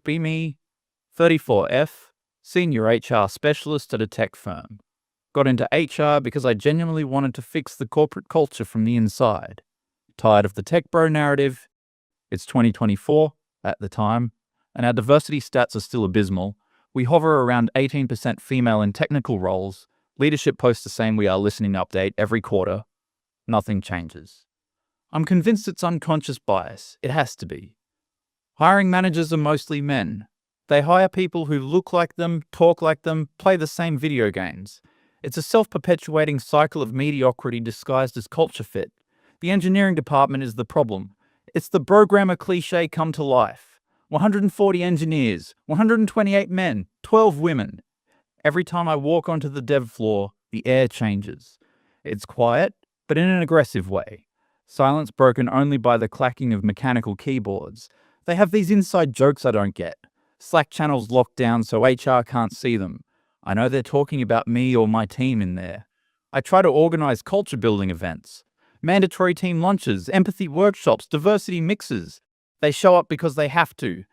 Be me, 34F, senior HR specialist at a tech firm. Got into HR because I genuinely wanted to fix the corporate culture from the inside. Tired of the tech bro narrative? It's 2024 at the time, and our diversity stats are still abysmal. We hover around 18% female in technical roles. Leadership posts the same "we are listening" update every quarter. Nothing changes. I'm convinced it's unconscious bias. It has to be. Hiring managers are mostly men. They hire people who look like them, talk like them, play the same video games. It's a self-perpetuating cycle of mediocrity disguised as culture fit. The engineering department is the problem. It's the programmer cliché come to life. 140 engineers, 128 men, 12 women. Every time I walk onto the dev floor, the air changes. It's quiet, but in an aggressive way. Silence broken only by the clacking of mechanical keyboards. They have these inside jokes I don't get. Slack channels locked down so HR can't see them. I know they're talking about me or my team in there. I try to organize culture building events. Mandatory team lunches, empathy workshops, diversity mixes. They show up because they have to.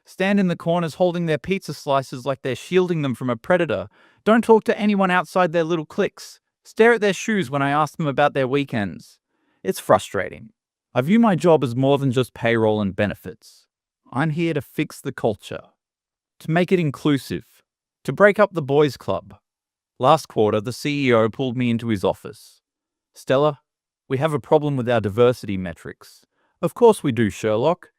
Stand in the corners holding their pizza slices like they're shielding them from a predator. Don't talk to anyone outside their little cliques. Stare at their shoes when I ask them about their weekends. It's frustrating. I view my job as more than just payroll and benefits. I'm here to fix the culture. To make it inclusive. To break up the boys' club. Last quarter, the CEO pulled me into his office. "Stella, we have a problem with our diversity metrics." "Of course we do, Sherlock.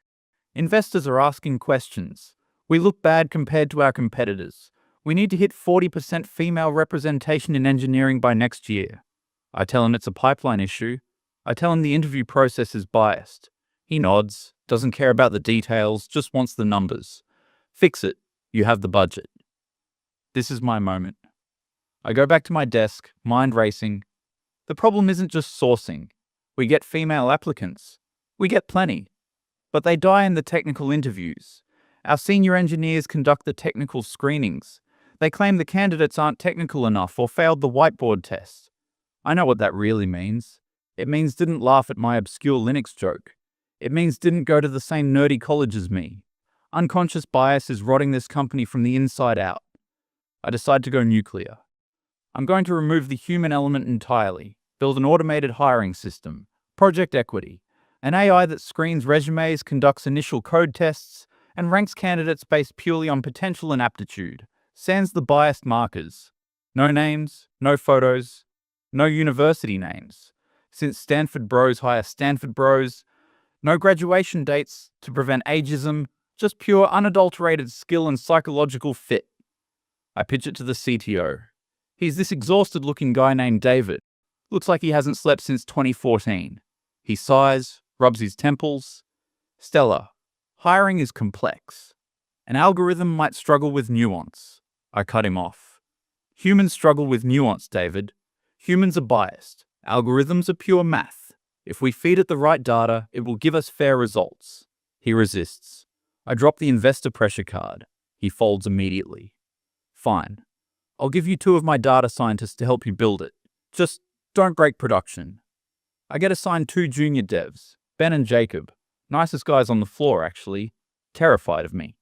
Investors are asking questions. We look bad compared to our competitors. We need to hit 40% female representation in engineering by next year." I tell him it's a pipeline issue. I tell him the interview process is biased. He nods, doesn't care about the details, just wants the numbers. "Fix it. You have the budget." This is my moment. I go back to my desk, mind racing. The problem isn't just sourcing. We get female applicants. We get plenty. But they die in the technical interviews. Our senior engineers conduct the technical screenings. They claim the candidates aren't technical enough or failed the whiteboard test. I know what that really means. It means didn't laugh at my obscure Linux joke. It means didn't go to the same nerdy college as me. Unconscious bias is rotting this company from the inside out. I decide to go nuclear. I'm going to remove the human element entirely, build an automated hiring system, project equity, an AI that screens resumes, conducts initial code tests, and ranks candidates based purely on potential and aptitude, sans the biased markers. No names, no photos, no university names. Since Stanford bros hire Stanford bros, no graduation dates to prevent ageism, just pure unadulterated skill and psychological fit. I pitch it to the CTO. He's this exhausted-looking guy named David. Looks like he hasn't slept since 2014. He sighs, rubs his temples. "Stella, hiring is complex. An algorithm might struggle with nuance." I cut him off. "Humans struggle with nuance, David. Humans are biased. Algorithms are pure math. If we feed it the right data, it will give us fair results." He resists. I drop the investor pressure card. He folds immediately. "Fine. I'll give you 2 of my data scientists to help you build it. Just don't break production." I get assigned 2 junior devs, Ben and Jacob. Nicest guys on the floor, actually. Terrified of me.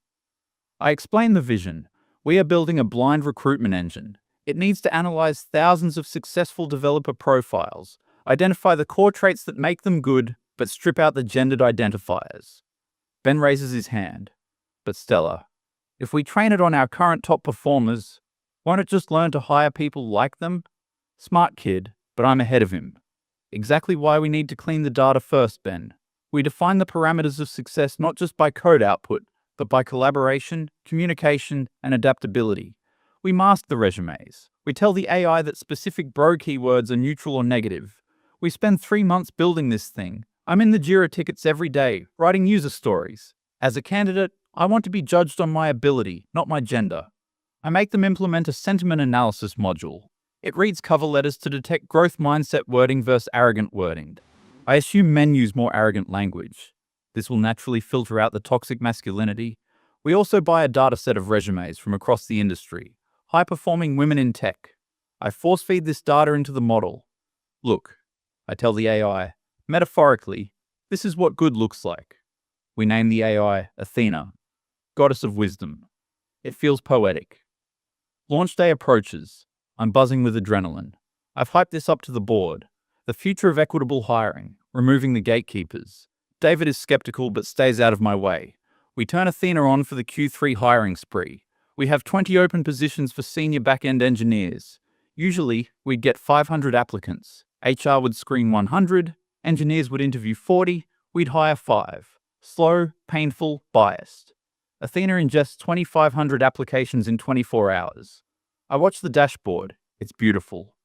I explain the vision. We are building a blind recruitment engine. It needs to analyze thousands of successful developer profiles, identify the core traits that make them good, but strip out the gendered identifiers. Ben raises his hand. "But Stella, if we train it on our current top performers, won't it just learn to hire people like them?" Smart kid, but I'm ahead of him. Exactly why we need to clean the data first, Ben. We define the parameters of success not just by code output, but by collaboration, communication, and adaptability. We mask the resumes. We tell the AI that specific bro keywords are neutral or negative. We spend 3 months building this thing. I'm in the Jira tickets every day, writing user stories. As a candidate, I want to be judged on my ability, not my gender. I make them implement a sentiment analysis module. It reads cover letters to detect growth mindset wording versus arrogant wording. I assume men use more arrogant language. This will naturally filter out the toxic masculinity. We also buy a data set of resumes from across the industry. High-performing women in tech. I force-feed this data into the model. "Look," I tell the AI, "metaphorically, this is what good looks like." We name the AI Athena. goddess of wisdom. It feels poetic. Launch day approaches. I'm buzzing with adrenaline. I've hyped this up to the board. The future of equitable hiring, removing the gatekeepers. David is skeptical but stays out of my way. We turn Athena on for the Q3 hiring spree. We have 20 open positions for senior back-end engineers. Usually, we'd get 500 applicants. HR would screen 100, engineers would interview 40, we'd hire 5. Slow, painful, biased. Athena ingests 2,500 applications in 24 hours. I watch the dashboard. It's beautiful.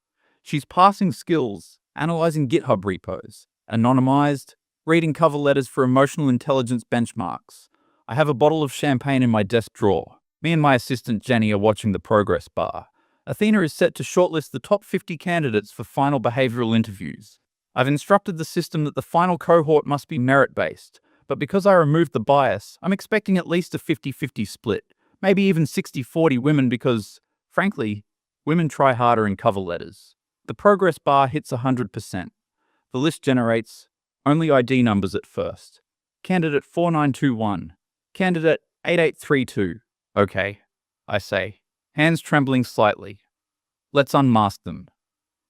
She's passing skills, analyzing GitHub repos, anonymized, reading cover letters for emotional intelligence benchmarks. I have a bottle of champagne in my desk drawer. Me and my assistant Jenny are watching the progress bar. Athena is set to shortlist the top 50 candidates for final behavioral interviews. I've instructed the system that the final cohort must be merit-based, but because I removed the bias, I'm expecting at least a 50-50 split, maybe even 60-40 women because, frankly, women try harder in cover letters. The progress bar hits 100%. The list generates only ID numbers at first. Candidate 4921. Candidate 8832. Okay, I say, hands trembling slightly. Let's unmask them.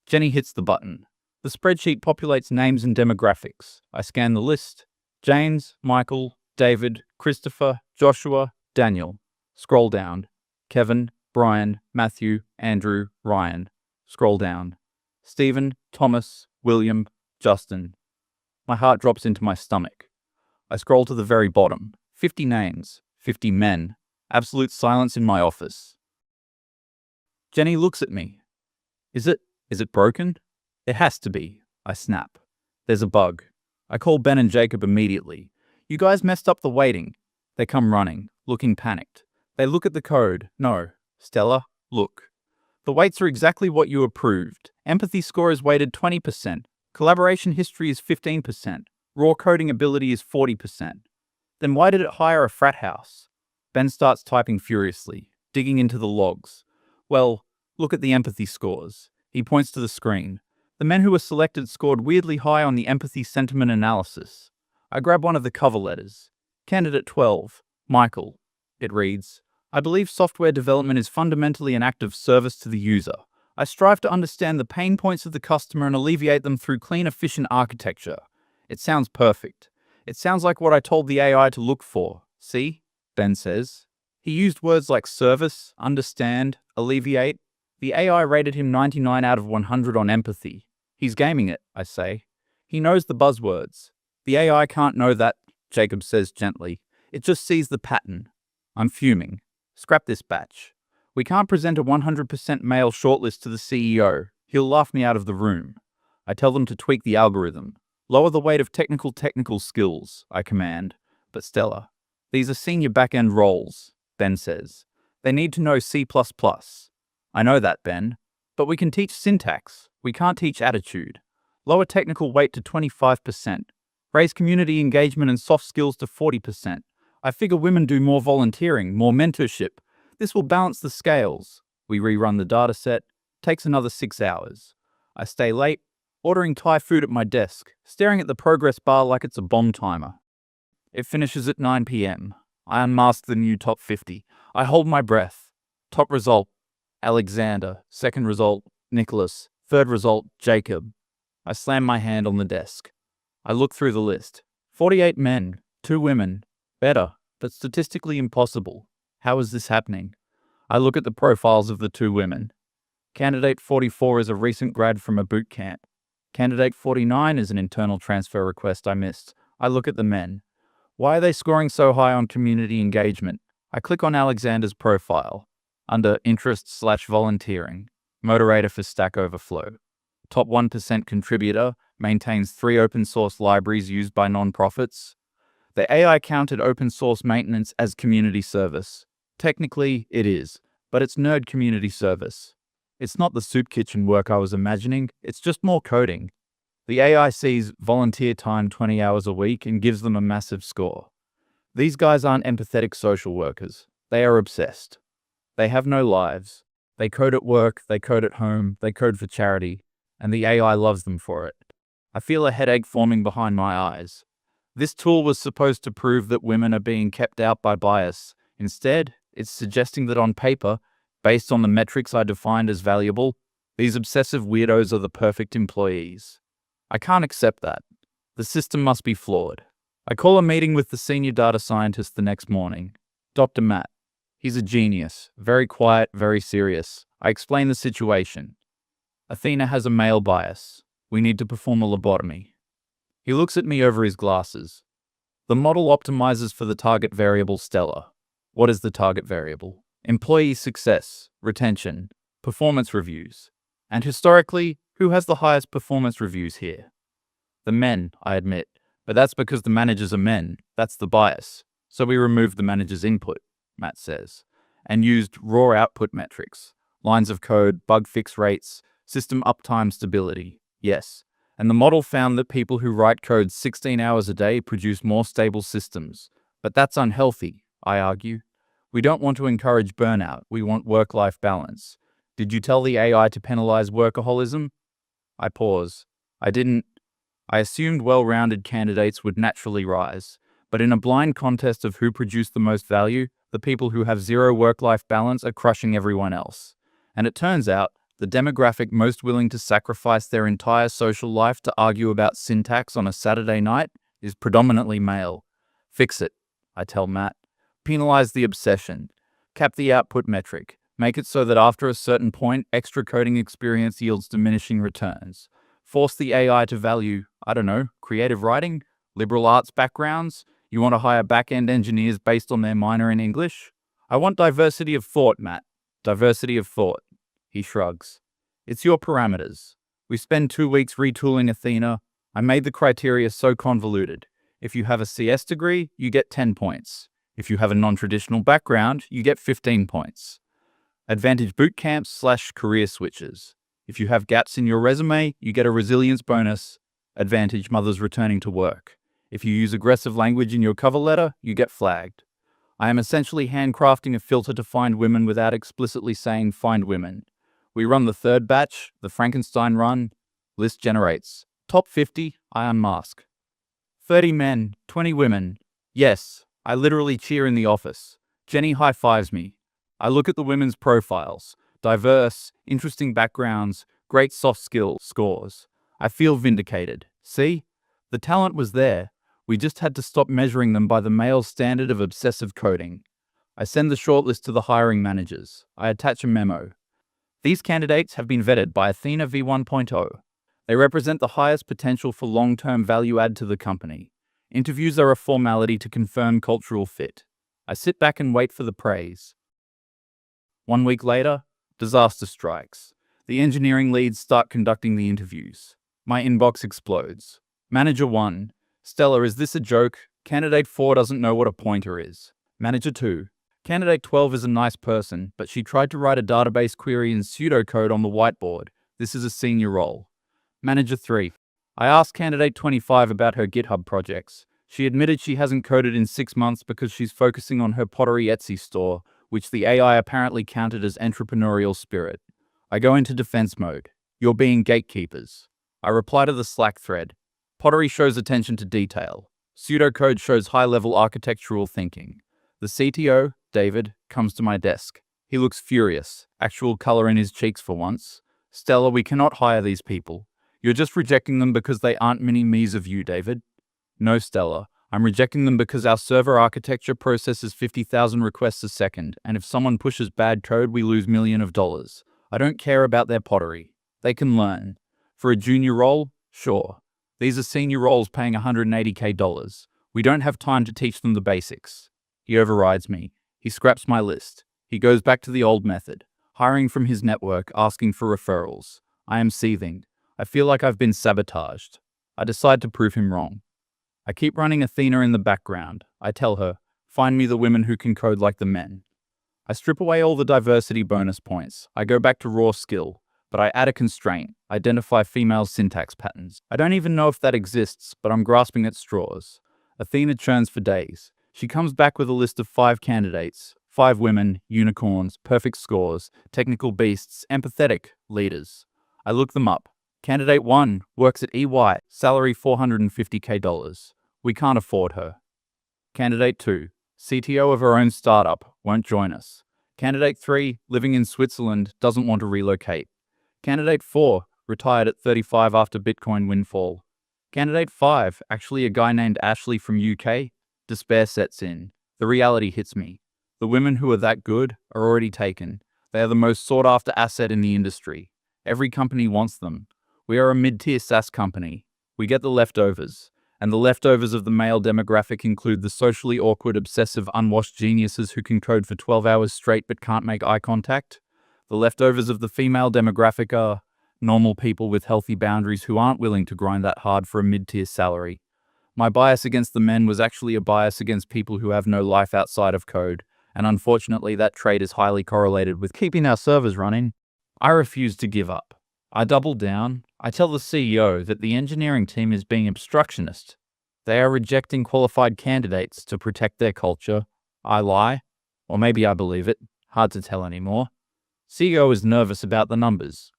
Jenny hits the button. The spreadsheet populates names and demographics. I scan the list. James, Michael, David, Christopher, Joshua, Daniel. Scroll down. Kevin, Brian, Matthew, Andrew, Ryan. Scroll down. Stephen, Thomas, William, Justin. My heart drops into my stomach. I scroll to the very bottom. 50 names, 50 men. Absolute silence in my office. Jenny looks at me. Is it broken? It has to be. I snap. There's a bug. I call Ben and Jacob immediately. You guys messed up the weighting. They come running, looking panicked. They look at the code. No. Stella, look. The weights are exactly what you approved. Empathy score is weighted 20%. Collaboration history is 15%. Raw coding ability is 40%. Then why did it hire a frat house? Ben starts typing furiously, digging into the logs. Well, look at the empathy scores. He points to the screen. The men who were selected scored weirdly high on the empathy sentiment analysis. I grab one of the cover letters. Candidate 12, Michael. It reads, I believe software development is fundamentally an act of service to the user. I strive to understand the pain points of the customer and alleviate them through clean, efficient architecture. It sounds perfect. It sounds like what I told the AI to look for. See? Ben says. He used words like service, understand, alleviate. The AI rated him 99 out of 100 on empathy. He's gaming it, I say. He knows the buzzwords. The AI can't know that, Jacob says gently. It just sees the pattern. I'm fuming. Scrap this batch. We can't present a 100% male shortlist to the CEO. He'll laugh me out of the room. I tell them to tweak the algorithm. Lower the weight of technical skills, I command. But Stella, these are senior back-end roles, Ben says. They need to know C++. I know that, Ben. But we can teach syntax. We can't teach attitude. Lower technical weight to 25%. Raise community engagement and soft skills to 40%. I figure women do more volunteering, more mentorship. This will balance the scales. We rerun the dataset. Takes another 6 hours. I stay late, ordering Thai food at my desk, staring at the progress bar like it's a bomb timer. It finishes at 9 p.m. I unmask the new top 50. I hold my breath. Top result, Alexander. Second result, Nicholas. Third result, Jacob. I slam my hand on the desk. I look through the list. 48 men, 2 women. Better, but statistically impossible. How is this happening? I look at the profiles of the 2 women. Candidate 44 is a recent grad from a boot camp. Candidate 49 is an internal transfer request I missed. I look at the men. Why are they scoring so high on community engagement? I click on Alexander's profile. Under interest/volunteering. Moderator for Stack Overflow. Top 1% contributor. Maintains 3 open source libraries used by nonprofits. The AI counted open source maintenance as community service. Technically, it is, but it's nerd community service. It's not the soup kitchen work I was imagining, it's just more coding. The AI sees volunteer time 20 hours a week and gives them a massive score. These guys aren't empathetic social workers. They are obsessed. They have no lives. They code at work, they code at home, they code for charity, and the AI loves them for it. I feel a headache forming behind my eyes. This tool was supposed to prove that women are being kept out by bias. Instead, it's suggesting that on paper, based on the metrics I defined as valuable, these obsessive weirdos are the perfect employees. I can't accept that. The system must be flawed. I call a meeting with the senior data scientist the next morning. Dr. Matt. He's a genius, very quiet, very serious. I explain the situation. Athena has a male bias. We need to perform a lobotomy. He looks at me over his glasses. The model optimizes for the target variable Stella. What is the target variable? Employee success, retention, performance reviews. And historically, who has the highest performance reviews here? The men, I admit. But that's because the managers are men. That's the bias. So we removed the manager's input, Matt says, and used raw output metrics, lines of code, bug fix rates, system uptime stability. Yes. And the model found that people who write code 16 hours a day produce more stable systems. But that's unhealthy, I argue. We don't want to encourage burnout. We want work-life balance. Did you tell the AI to penalize workaholism? I pause. I didn't. I assumed well-rounded candidates would naturally rise. But in a blind contest of who produced the most value, the people who have zero work-life balance are crushing everyone else. And it turns out, the demographic most willing to sacrifice their entire social life to argue about syntax on a Saturday night is predominantly male. Fix it, I tell Matt. Penalize the obsession. Cap the output metric. Make it so that after a certain point, extra coding experience yields diminishing returns. Force the AI to value, I don't know, creative writing, liberal arts backgrounds. You want to hire back-end engineers based on their minor in English? I want diversity of thought, Matt. Diversity of thought. He shrugs. It's your parameters. We spend 2 weeks retooling Athena. I made the criteria so convoluted. If you have a CS degree, you get 10 points. If you have a non-traditional background, you get 15 points. Advantage bootcamps/career switches. If you have gaps in your resume, you get a resilience bonus. Advantage mothers returning to work. If you use aggressive language in your cover letter, you get flagged. I am essentially handcrafting a filter to find women without explicitly saying find women. We run the third batch, the Frankenstein run. List generates. Top 50, I unmask. 30 men, 20 women. Yes, I literally cheer in the office. Jenny high-fives me. I look at the women's profiles. Diverse, interesting backgrounds, great soft skill scores. I feel vindicated. See? The talent was there. We just had to stop measuring them by the male standard of obsessive coding. I send the shortlist to the hiring managers. I attach a memo. These candidates have been vetted by Athena v1.0. They represent the highest potential for long-term value add to the company. Interviews are a formality to confirm cultural fit. I sit back and wait for the praise. 1 week later, disaster strikes. The engineering leads start conducting the interviews. My inbox explodes. Manager 1. Stella, is this a joke? Candidate 4 doesn't know what a pointer is. Manager 2. Candidate 12 is a nice person, but she tried to write a database query in pseudocode on the whiteboard. This is a senior role. Manager 3. I asked candidate 25 about her GitHub projects. She admitted she hasn't coded in 6 months because she's focusing on her pottery Etsy store, which the AI apparently counted as entrepreneurial spirit. I go into defense mode. You're being gatekeepers. I reply to the Slack thread. Pottery shows attention to detail. Pseudocode shows high-level architectural thinking. The CTO, David, comes to my desk. He looks furious, actual color in his cheeks for once. Stella, we cannot hire these people. You're just rejecting them because they aren't mini-me's of you, David. No, Stella. I'm rejecting them because our server architecture processes 50,000 requests a second, and if someone pushes bad code, we lose millions of dollars. I don't care about their pottery. They can learn. For a junior role, sure. These are senior roles paying $180K. We don't have time to teach them the basics. He overrides me. He scraps my list. He goes back to the old method, hiring from his network, asking for referrals. I am seething. I feel like I've been sabotaged. I decide to prove him wrong. I keep running Athena in the background. I tell her, find me the women who can code like the men. I strip away all the diversity bonus points. I go back to raw skill, but I add a constraint, identify female syntax patterns. I don't even know if that exists, but I'm grasping at straws. Athena churns for days. She comes back with a list of 5 candidates, 5 women, unicorns, perfect scores, technical beasts, empathetic, leaders. I look them up. Candidate 1 works at EY, salary $450K. We can't afford her. Candidate 2, CTO of her own startup, won't join us. Candidate 3, living in Switzerland, doesn't want to relocate. Candidate 4, retired at 35 after Bitcoin windfall. Candidate 5, actually a guy named Ashley from UK. Despair sets in. The reality hits me. The women who are that good are already taken. They are the most sought-after asset in the industry. Every company wants them. We are a mid-tier SaaS company. We get the leftovers. And the leftovers of the male demographic include the socially awkward, obsessive, unwashed geniuses who can code for 12 hours straight but can't make eye contact. The leftovers of the female demographic are normal people with healthy boundaries who aren't willing to grind that hard for a mid-tier salary. My bias against the men was actually a bias against people who have no life outside of code, and unfortunately that trait is highly correlated with keeping our servers running. I refuse to give up. I double down. I tell the CEO that the engineering team is being obstructionist. They are rejecting qualified candidates to protect their culture. I lie. Or maybe I believe it. Hard to tell anymore. CEO is nervous about the numbers.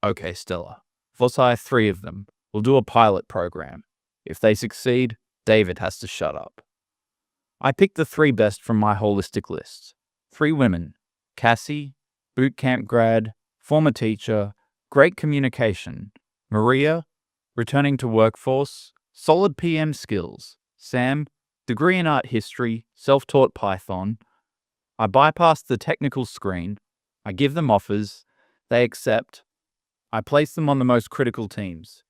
Okay, Stella. Let's hire 3 of them. We'll do a pilot program. If they succeed, David has to shut up. I picked the 3 best from my holistic list. 3 women. Cassie, bootcamp grad, former teacher, great communication. Maria, returning to workforce, solid PM skills. Sam, degree in art history, self-taught Python. I bypass the technical screen. I give them offers. They accept. I place them on the most critical teams.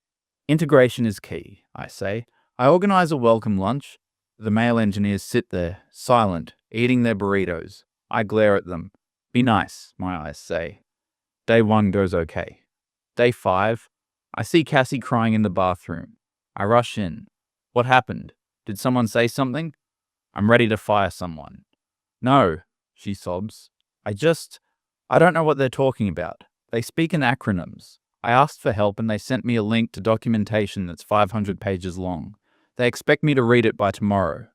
Integration is key, I say. I organize a welcome lunch. The male engineers sit there, silent, eating their burritos. I glare at them. Be nice, my eyes say. Day 1 goes okay. Day 5, I see Cassie crying in the bathroom. I rush in. What happened? Did someone say something? I'm ready to fire someone. No, she sobs. I don't know what they're talking about. They speak in acronyms. I asked for help and they sent me a link to documentation that's 500 pages long. They expect me to read it by tomorrow.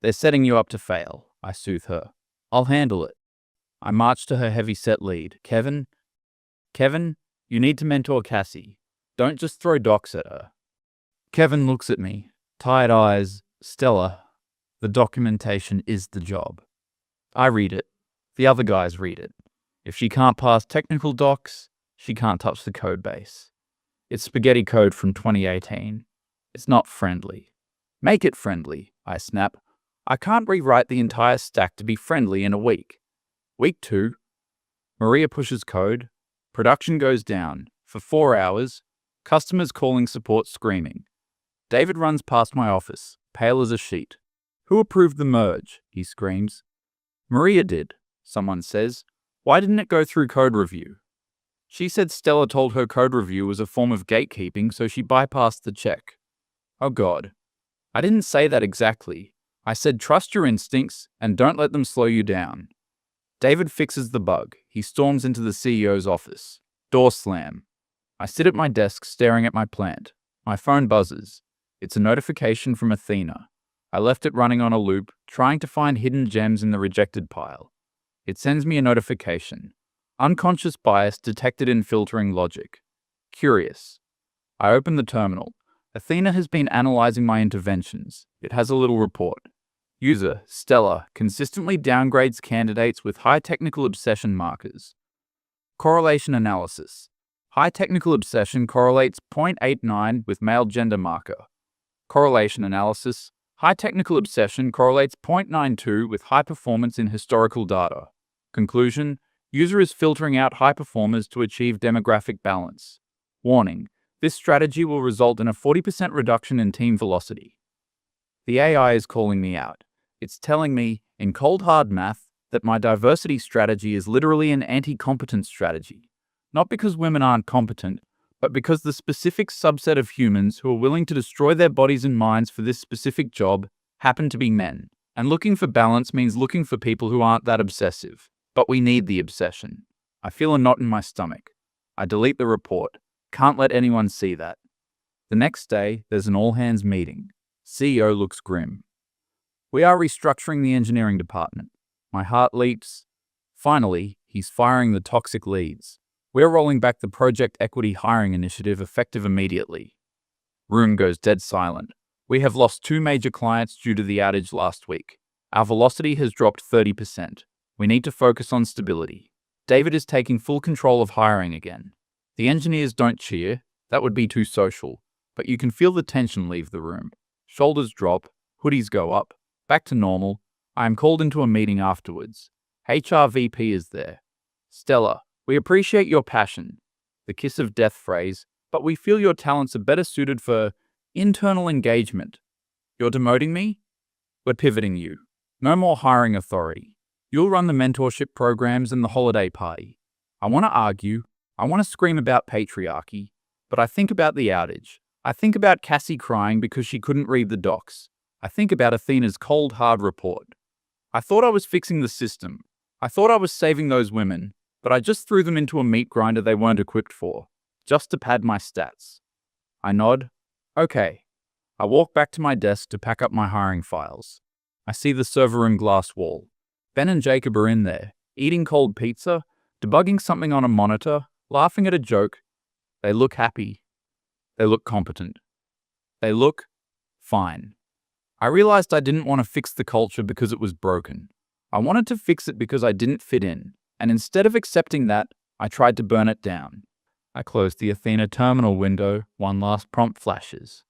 They're setting you up to fail, I soothe her. I'll handle it. I march to her heavy-set lead. Kevin, you need to mentor Cassie. Don't just throw docs at her. Kevin looks at me, tired eyes. Stella, the documentation is the job. I read it. The other guys read it. If she can't pass technical docs, she can't touch the code base. It's spaghetti code from 2018. It's not friendly. Make it friendly, I snap. I can't rewrite the entire stack to be friendly in a week. Week 2. Maria pushes code. Production goes down. For 4 hours. Customers calling support screaming. David runs past my office, pale as a sheet. Who approved the merge? He screams. Maria did, someone says. Why didn't it go through code review? She said Stella told her code review was a form of gatekeeping, so she bypassed the check. Oh God. I didn't say that exactly. I said trust your instincts and don't let them slow you down. David fixes the bug. He storms into the CEO's office. Door slam. I sit at my desk staring at my plant. My phone buzzes. It's a notification from Athena. I left it running on a loop, trying to find hidden gems in the rejected pile. It sends me a notification. Unconscious bias detected in filtering logic. Curious. I open the terminal. Athena has been analyzing my interventions. It has a little report. User, Stella, consistently downgrades candidates with high technical obsession markers. Correlation analysis. High technical obsession correlates 0.89 with male gender marker. Correlation analysis. High technical obsession correlates 0.92 with high performance in historical data. Conclusion. User is filtering out high performers to achieve demographic balance. Warning. This strategy will result in a 40% reduction in team velocity. The AI is calling me out. It's telling me, in cold hard math, that my diversity strategy is literally an anti-competence strategy. Not because women aren't competent, but because the specific subset of humans who are willing to destroy their bodies and minds for this specific job happen to be men. And looking for balance means looking for people who aren't that obsessive. But we need the obsession. I feel a knot in my stomach. I delete the report. Can't let anyone see that. The next day, there's an all-hands meeting. CEO looks grim. We are restructuring the engineering department. My heart leaps. Finally, he's firing the toxic leads. We're rolling back the Project Equity Hiring Initiative effective immediately. Room goes dead silent. We have lost 2 major clients due to the outage last week. Our velocity has dropped 30%. We need to focus on stability. David is taking full control of hiring again. The engineers don't cheer. That would be too social. But you can feel the tension leave the room. Shoulders drop, hoodies go up. Back to normal. I am called into a meeting afterwards. HR VP is there. Stella, we appreciate your passion. The kiss of death phrase, but we feel your talents are better suited for internal engagement. You're demoting me? We're pivoting you. No more hiring authority. You'll run the mentorship programs and the holiday party. I want to argue. I want to scream about patriarchy. But I think about the outage. I think about Cassie crying because she couldn't read the docs. I think about Athena's cold, hard report. I thought I was fixing the system. I thought I was saving those women, but I just threw them into a meat grinder they weren't equipped for, just to pad my stats. I nod. Okay. I walk back to my desk to pack up my hiring files. I see the server room glass wall. Ben and Jacob are in there, eating cold pizza, debugging something on a monitor, laughing at a joke. They look happy. They look competent. They look fine. I realized I didn't want to fix the culture because it was broken. I wanted to fix it because I didn't fit in, and instead of accepting that, I tried to burn it down. I closed the Athena terminal window, one last prompt flashes.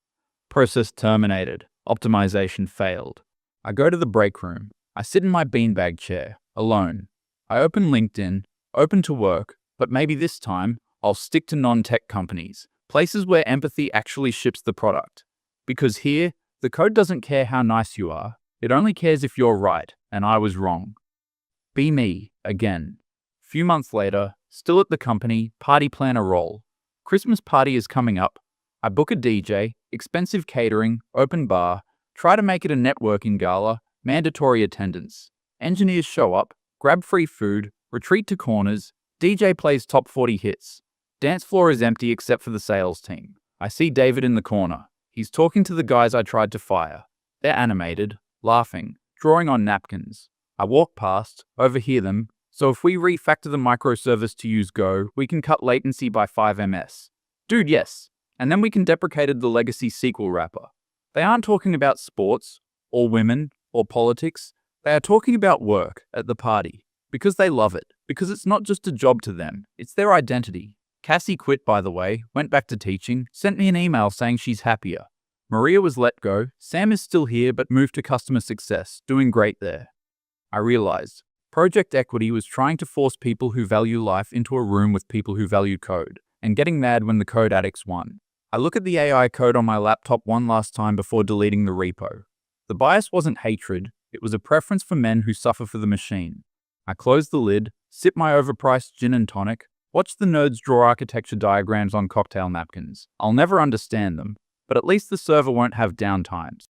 Process terminated. Optimization failed. I go to the break room. I sit in my beanbag chair, alone. I open LinkedIn, open to work, but maybe this time, I'll stick to non-tech companies, places where empathy actually ships the product. Because here, the code doesn't care how nice you are. It only cares if you're right, and I was wrong. Be me, again. Few months later, still at the company, party planner role. Christmas party is coming up. I book a DJ, expensive catering, open bar, try to make it a networking gala, mandatory attendance. Engineers show up, grab free food, retreat to corners, DJ plays top 40 hits. Dance floor is empty except for the sales team. I see David in the corner. He's talking to the guys I tried to fire. They're animated, laughing, drawing on napkins. I walk past, overhear them, so if we refactor the microservice to use Go, we can cut latency by 5 ms. Dude, yes. And then we can deprecate the legacy SQL wrapper. They aren't talking about sports, or women, or politics. They are talking about work at the party. Because they love it. Because it's not just a job to them. It's their identity. Cassie quit, by the way, went back to teaching, sent me an email saying she's happier. Maria was let go. Sam is still here but moved to customer success, doing great there. I realized Project Equity was trying to force people who value life into a room with people who value code, and getting mad when the code addicts won. I look at the AI code on my laptop one last time before deleting the repo. The bias wasn't hatred, it was a preference for men who suffer for the machine. I close the lid, sip my overpriced gin and tonic, watch the nerds draw architecture diagrams on cocktail napkins. I'll never understand them, but at least the server won't have downtimes.